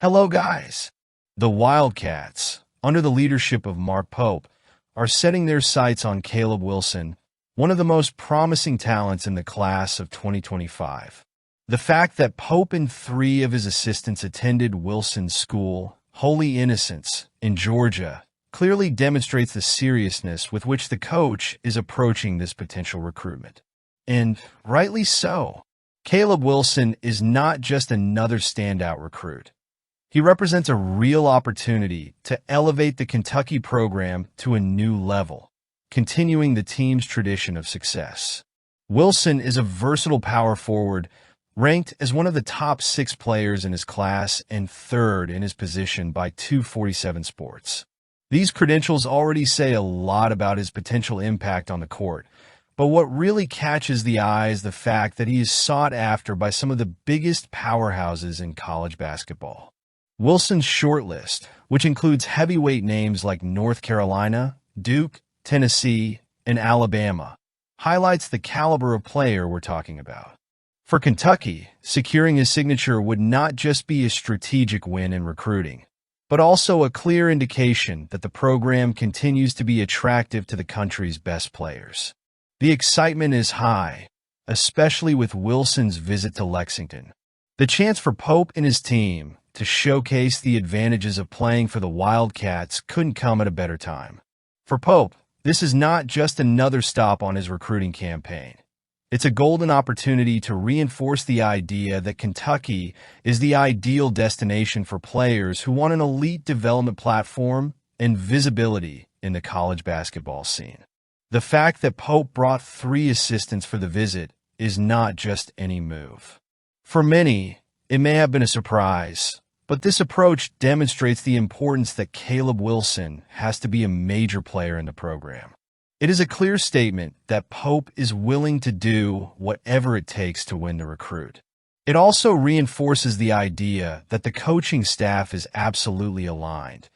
Hello, guys. The Wildcats, under the leadership of Mark Pope, are setting their sights on Caleb Wilson, one of the most promising talents in the class of 2025. The fact that Pope and three of his assistants attended Wilson's school, Holy Innocents, in Georgia, clearly demonstrates the seriousness with which the coach is approaching this potential recruitment. And rightly so. Caleb Wilson is not just another standout recruit. He represents a real opportunity to elevate the Kentucky program to a new level, continuing the team's tradition of success. Wilson is a versatile power forward, ranked as one of the top 6 players in his class and third in his position by 247 Sports. These credentials already say a lot about his potential impact on the court, but what really catches the eye is the fact that he is sought after by some of the biggest powerhouses in college basketball. Wilson's shortlist, which includes heavyweight names like North Carolina, Duke, Tennessee, and Alabama, highlights the caliber of player we're talking about. For Kentucky, securing his signature would not just be a strategic win in recruiting, but also a clear indication that the program continues to be attractive to the country's best players. The excitement is high, especially with Wilson's visit to Lexington. The chance for Pope and his team to showcase the advantages of playing for the Wildcats couldn't come at a better time. For Pope, this is not just another stop on his recruiting campaign. It's a golden opportunity to reinforce the idea that Kentucky is the ideal destination for players who want an elite development platform and visibility in the college basketball scene. The fact that Pope brought 3 assistants for the visit is not just any move. For many, it may have been a surprise, but this approach demonstrates the importance that Caleb Wilson has to be a major player in the program. It is a clear statement that Pope is willing to do whatever it takes to win the recruit. It also reinforces the idea that the coaching staff is absolutely aligned,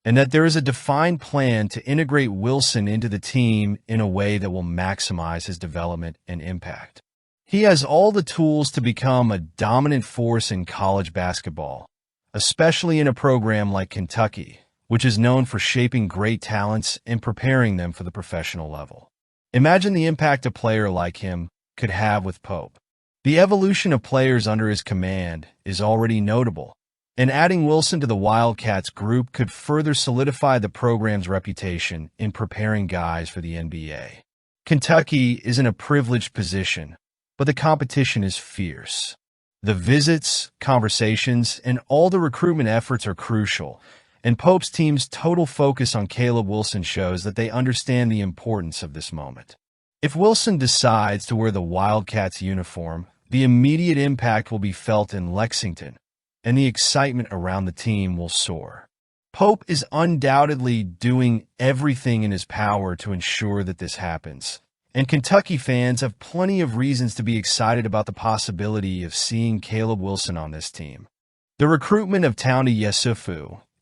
and that there is a defined plan to integrate Wilson into the team in a way that will maximize his development and impact. He has all the tools to become a dominant force in college basketball, especially in a program like Kentucky, which is known for shaping great talents and preparing them for the professional level. Imagine the impact a player like him could have with Pope. The evolution of players under his command is already notable, and adding Wilson to the Wildcats group could further solidify the program's reputation in preparing guys for the NBA. Kentucky is in a privileged position, but the competition is fierce. The visits, conversations, and all the recruitment efforts are crucial, and Pope's team's total focus on Caleb Wilson shows that they understand the importance of this moment. If Wilson decides to wear the Wildcats uniform, the immediate impact will be felt in Lexington, and the excitement around the team will soar. Pope is undoubtedly doing everything in his power to ensure that this happens, and Kentucky fans have plenty of reasons to be excited about the possibility of seeing Caleb Wilson on this team. The recruitment of Toy Yusuf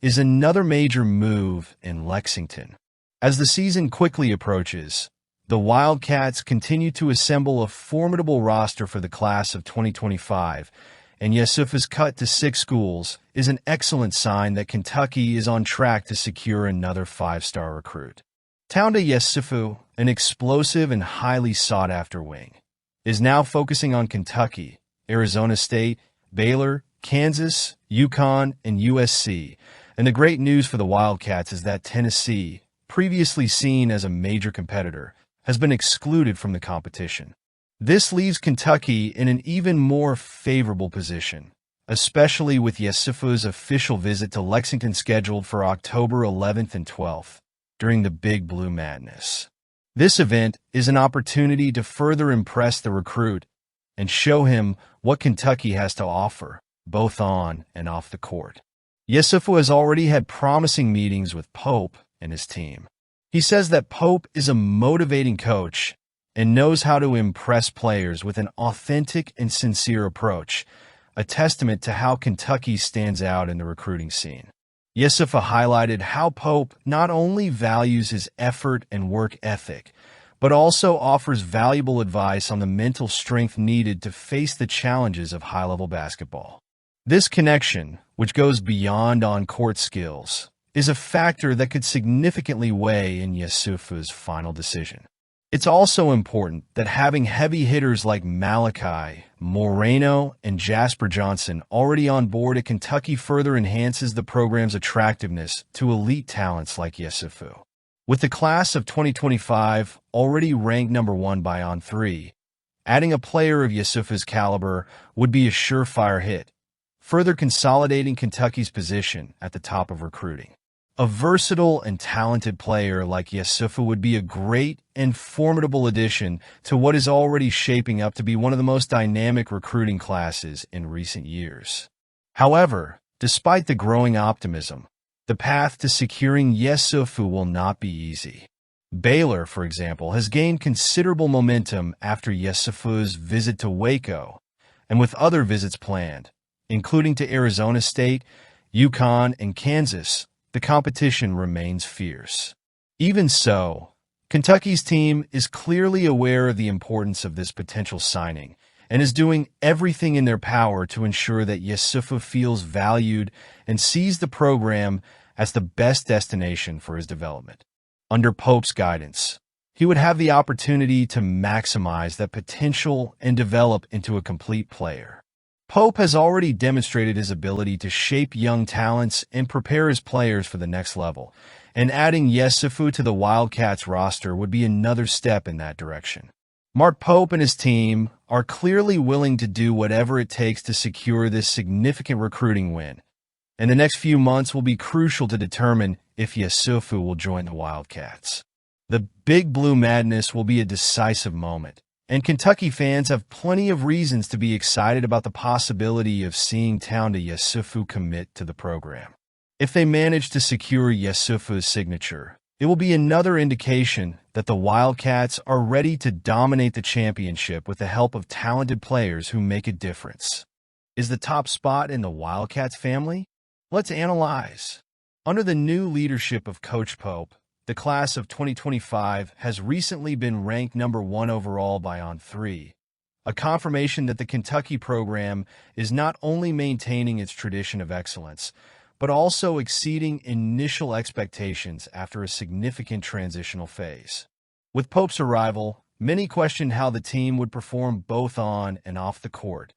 is another major move in Lexington. As the season quickly approaches, the Wildcats continue to assemble a formidable roster for the class of 2025, and Yusuf's cut to 6 schools is an excellent sign that Kentucky is on track to secure another 5-star recruit. Toy Yusuf, an explosive and highly sought-after wing, is now focusing on Kentucky, Arizona State, Baylor, Kansas, UConn, and USC, and the great news for the Wildcats is that Tennessee, previously seen as a major competitor, has been excluded from the competition. This leaves Kentucky in an even more favorable position, especially with Yusuf's official visit to Lexington scheduled for October 11th and 12th, during the Big Blue Madness. This event is an opportunity to further impress the recruit and show him what Kentucky has to offer, both on and off the court. Yusuf has already had promising meetings with Pope and his team. He says that Pope is a motivating coach and knows how to impress players with an authentic and sincere approach, a testament to how Kentucky stands out in the recruiting scene. Yusuf highlighted how Pope not only values his effort and work ethic, but also offers valuable advice on the mental strength needed to face the challenges of high-level basketball. This connection, which goes beyond on-court skills, is a factor that could significantly weigh in Yusufu's final decision. It's also important that having heavy hitters like Malachi, Moreno, and Jasper Johnson already on board at Kentucky further enhances the program's attractiveness to elite talents like Yusufu. With the class of 2025 already ranked #1 by On3, adding a player of Yusufu's caliber would be a surefire hit, further consolidating Kentucky's position at the top of recruiting. A versatile and talented player like Yusufu would be a great and formidable addition to what is already shaping up to be one of the most dynamic recruiting classes in recent years. However, despite the growing optimism, the path to securing Yusufu will not be easy. Baylor, for example, has gained considerable momentum after Yusufu's visit to Waco, and with other visits planned, including to Arizona State, UConn, and Kansas, the competition remains fierce. Even so, Kentucky's team is clearly aware of the importance of this potential signing and is doing everything in their power to ensure that Yusufu feels valued and sees the program as the best destination for his development. Under Pope's guidance, he would have the opportunity to maximize that potential and develop into a complete player. Pope has already demonstrated his ability to shape young talents and prepare his players for the next level, and adding Yusufu to the Wildcats roster would be another step in that direction. Mark Pope and his team are clearly willing to do whatever it takes to secure this significant recruiting win, and the next few months will be crucial to determine if Yusufu will join the Wildcats. The Big Blue Madness will be a decisive moment, and Kentucky fans have plenty of reasons to be excited about the possibility of seeing Town to Yusufu commit to the program. If they manage to secure Yusufu's signature, it will be another indication that the Wildcats are ready to dominate the championship with the help of talented players who make a difference. Is the top spot in the Wildcats family? Let's analyze. Under the new leadership of Coach Pope, the class of 2025 has recently been ranked #1 overall by On3, a confirmation that the Kentucky program is not only maintaining its tradition of excellence, but also exceeding initial expectations after a significant transitional phase. With Pope's arrival, many questioned how the team would perform both on and off the court,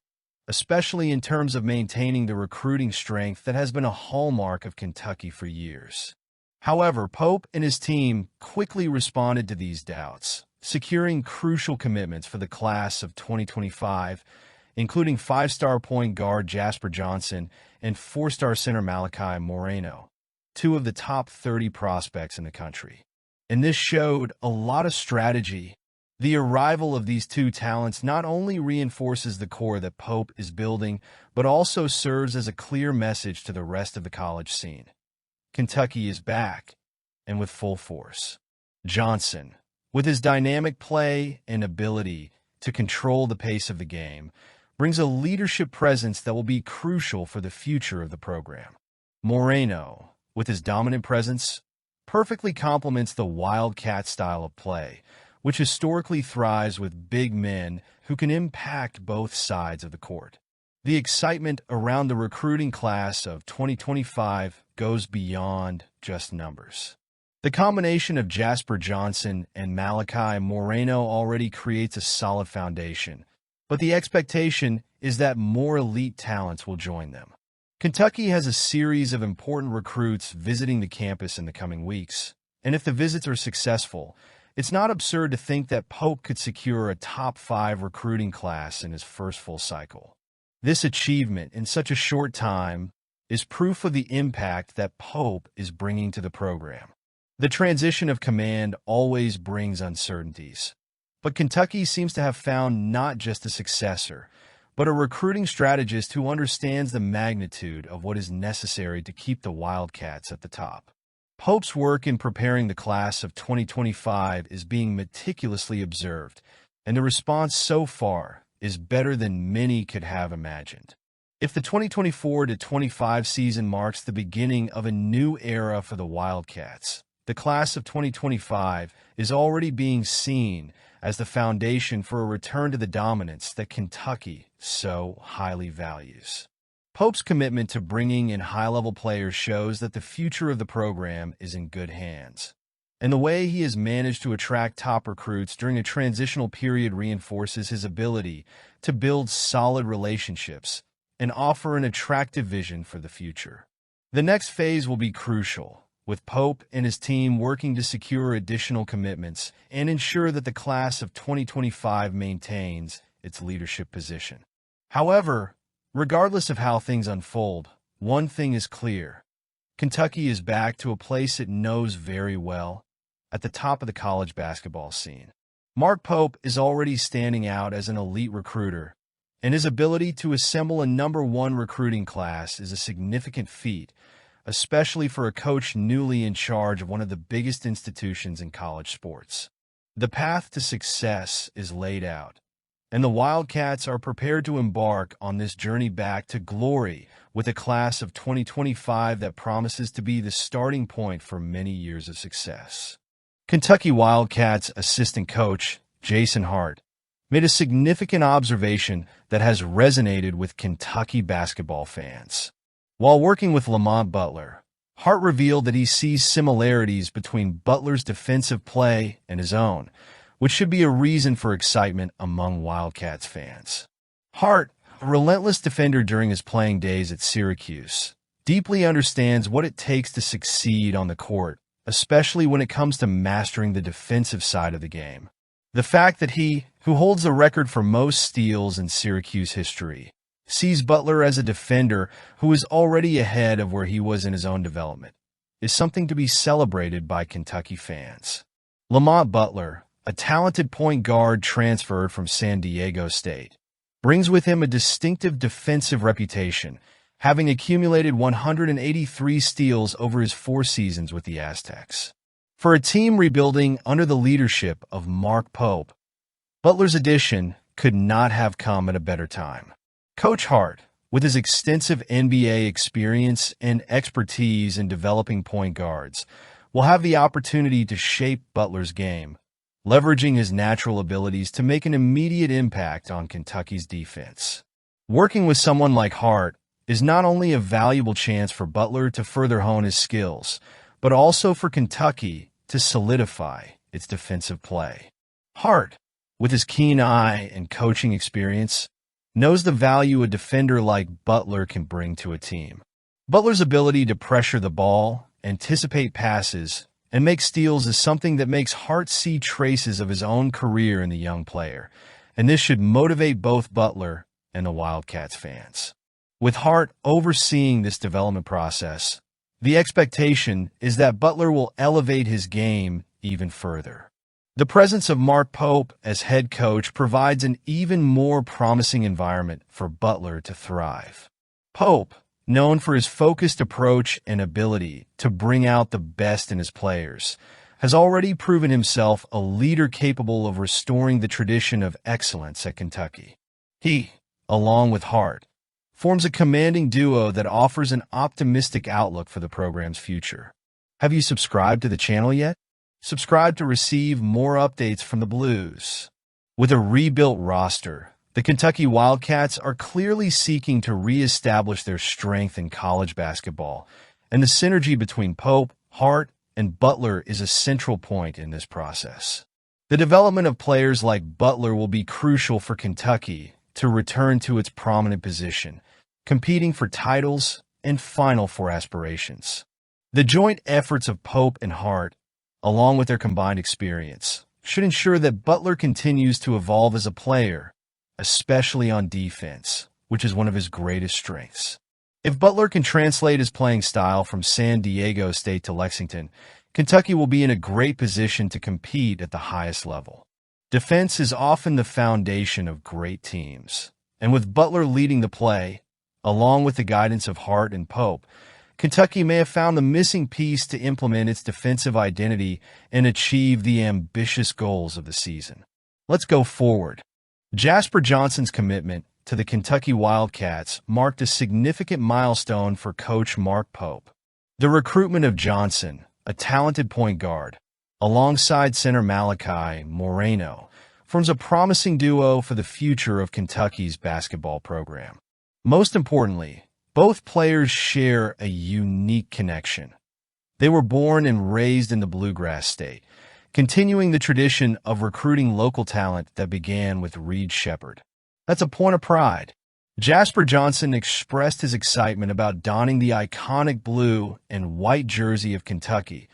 especially in terms of maintaining the recruiting strength that has been a hallmark of Kentucky for years. However, Pope and his team quickly responded to these doubts, securing crucial commitments for the class of 2025, including 5-star point guard Jasper Johnson and 4-star center Malachi Moreno, two of the top 30 prospects in the country. And this showed a lot of strategy. The arrival of these two talents not only reinforces the core that Pope is building, but also serves as a clear message to the rest of the college scene. Kentucky is back, and with full force. Johnson, with his dynamic play and ability to control the pace of the game, brings a leadership presence that will be crucial for the future of the program. Moreno, with his dominant presence, perfectly complements the Wildcat style of play, which historically thrives with big men who can impact both sides of the court. The excitement around the recruiting class of 2025 goes beyond just numbers. The combination of Jasper Johnson and Malachi Moreno already creates a solid foundation, but the expectation is that more elite talents will join them. Kentucky has a series of important recruits visiting the campus in the coming weeks, and if the visits are successful, it's not absurd to think that Pope could secure a top 5 recruiting class in his first full cycle. This achievement in such a short time is proof of the impact that Pope is bringing to the program. The transition of command always brings uncertainties, but Kentucky seems to have found not just a successor, but a recruiting strategist who understands the magnitude of what is necessary to keep the Wildcats at the top. Pope's work in preparing the class of 2025 is being meticulously observed, and the response so far is better than many could have imagined. If the 2024-25 season marks the beginning of a new era for the Wildcats, the class of 2025 is already being seen as the foundation for a return to the dominance that Kentucky so highly values. Pope's commitment to bringing in high-level players shows that the future of the program is in good hands. And the way he has managed to attract top recruits during a transitional period reinforces his ability to build solid relationships and offer an attractive vision for the future. The next phase will be crucial, with Pope and his team working to secure additional commitments and ensure that the class of 2025 maintains its leadership position. However, regardless of how things unfold, one thing is clear. Kentucky is back to a place it knows very well, at the top of the college basketball scene. Mark Pope is already standing out as an elite recruiter, and his ability to assemble a #1 recruiting class is a significant feat, especially for a coach newly in charge of one of the biggest institutions in college sports. The path to success is laid out, and the Wildcats are prepared to embark on this journey back to glory with a class of 2025 that promises to be the starting point for many years of success. Kentucky Wildcats assistant coach Jason Hart made a significant observation that has resonated with Kentucky basketball fans. While working with Lamont Butler, Hart revealed that he sees similarities between Butler's defensive play and his own, which should be a reason for excitement among Wildcats fans. Hart, a relentless defender during his playing days at Syracuse, deeply understands what it takes to succeed on the court, especially when it comes to mastering the defensive side of the game. The fact that he, who holds the record for most steals in Syracuse history, sees Butler as a defender who is already ahead of where he was in his own development, is something to be celebrated by Kentucky fans. Lamont Butler, a talented point guard transferred from San Diego State, brings with him a distinctive defensive reputation, having accumulated 183 steals over his 4 seasons with the Aztecs. For a team rebuilding under the leadership of Mark Pope, Butler's addition could not have come at a better time. Coach Hart, with his extensive NBA experience and expertise in developing point guards, will have the opportunity to shape Butler's game, leveraging his natural abilities to make an immediate impact on Kentucky's defense. Working with someone like Hart is not only a valuable chance for Butler to further hone his skills, but also for Kentucky to solidify its defensive play. Hart, with his keen eye and coaching experience, knows the value a defender like Butler can bring to a team. Butler's ability to pressure the ball, anticipate passes, and make steals is something that makes Hart see traces of his own career in the young player, and this should motivate both Butler and the Wildcats fans. With Hart overseeing this development process, the expectation is that Butler will elevate his game even further. The presence of Mark Pope as head coach provides an even more promising environment for Butler to thrive. Pope, known for his focused approach and ability to bring out the best in his players, has already proven himself a leader capable of restoring the tradition of excellence at Kentucky. He, along with Hart, forms a commanding duo that offers an optimistic outlook for the program's future. Have you subscribed to the channel yet? Subscribe to receive more updates from the Blues. With a rebuilt roster, the Kentucky Wildcats are clearly seeking to reestablish their strength in college basketball, and the synergy between Pope, Hart, and Butler is a central point in this process. The development of players like Butler will be crucial for Kentucky to return to its prominent position, competing for titles and Final Four aspirations. The joint efforts of Pope and Hart, along with their combined experience, should ensure that Butler continues to evolve as a player, especially on defense, which is one of his greatest strengths. If Butler can translate his playing style from San Diego State to Lexington, Kentucky will be in a great position to compete at the highest level. Defense is often the foundation of great teams, and with Butler leading the play, along with the guidance of Hart and Pope, Kentucky may have found the missing piece to implement its defensive identity and achieve the ambitious goals of the season. Let's go forward. Jasper Johnson's commitment to the Kentucky Wildcats marked a significant milestone for coach Mark Pope. The recruitment of Johnson, a talented point guard, alongside center Malachi Moreno, forms a promising duo for the future of Kentucky's basketball program. Most importantly, Both players share a unique connection. They were born and raised in the Bluegrass State, continuing the tradition of recruiting local talent that began with Reed Shepherd. That's a point of pride. Jasper Johnson expressed his excitement about donning the iconic blue and white jersey of Kentucky,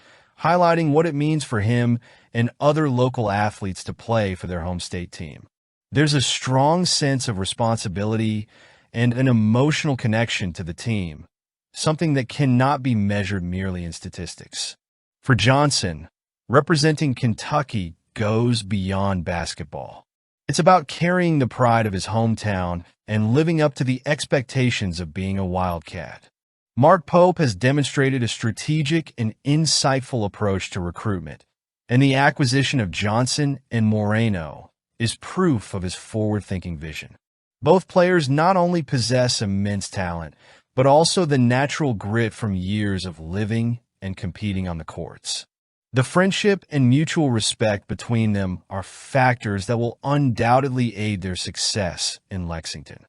highlighting what it means for him and other local athletes to play for their home state team. There's a strong sense of responsibility and an emotional connection to the team, something that cannot be measured merely in statistics. For Johnson, representing Kentucky goes beyond basketball. It's about carrying the pride of his hometown and living up to the expectations of being a Wildcat. Mark Pope has demonstrated a strategic and insightful approach to recruitment, and the acquisition of Johnson and Moreno is proof of his forward-thinking vision. Both players not only possess immense talent, but also the natural grit from years of living and competing on the courts. The friendship and mutual respect between them are factors that will undoubtedly aid their success in Lexington.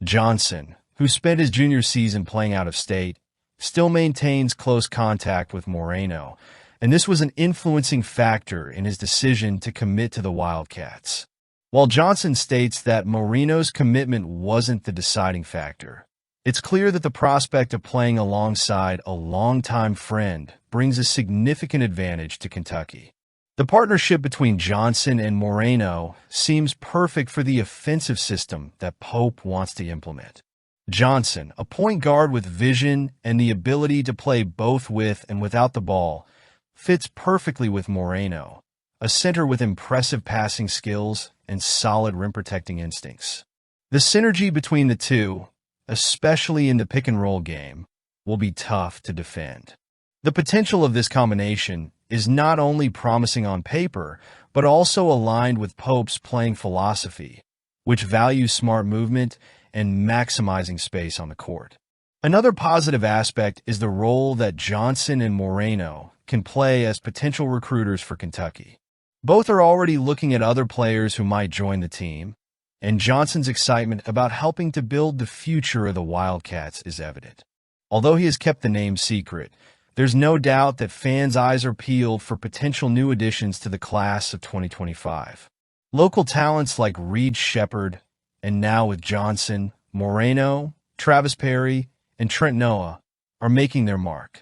Johnson, who spent his junior season playing out of state, still maintains close contact with Moreno, and this was an influencing factor in his decision to commit to the Wildcats. While Johnson states that Moreno's commitment wasn't the deciding factor, it's clear that the prospect of playing alongside a longtime friend brings a significant advantage to Kentucky. The partnership between Johnson and Moreno seems perfect for the offensive system that Pope wants to implement. Johnson, a point guard with vision and the ability to play both with and without the ball, fits perfectly with Moreno, a center with impressive passing skills and solid rim-protecting instincts. The synergy between the two, especially in the pick-and-roll game, will be tough to defend. The potential of this combination is not only promising on paper, but also aligned with Pope's playing philosophy, which values smart movement and maximizing space on the court. Another positive aspect is the role that Johnson and Moreno can play as potential recruiters for Kentucky. Both are already looking at other players who might join the team, and Johnson's excitement about helping to build the future of the Wildcats is evident. Although he has kept the name secret, there's no doubt that fans' eyes are peeled for potential new additions to the class of 2025. Local talents like Reed Shepherd, and now with Johnson, Moreno, Travis Perry, and Trent Noah, are making their mark.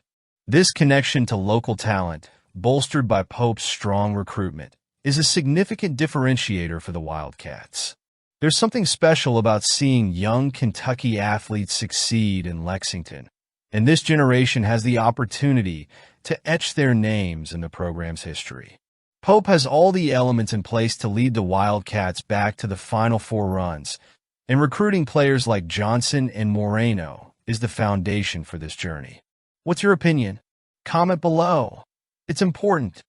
This connection to local talent, bolstered by Pope's strong recruitment, is a significant differentiator for the Wildcats. There's something special about seeing young Kentucky athletes succeed in Lexington, and this generation has the opportunity to etch their names in the program's history. Pope has all the elements in place to lead the Wildcats back to the Final Four runs, and recruiting players like Johnson and Moreno is the foundation for this journey. What's your opinion? Comment below. It's important.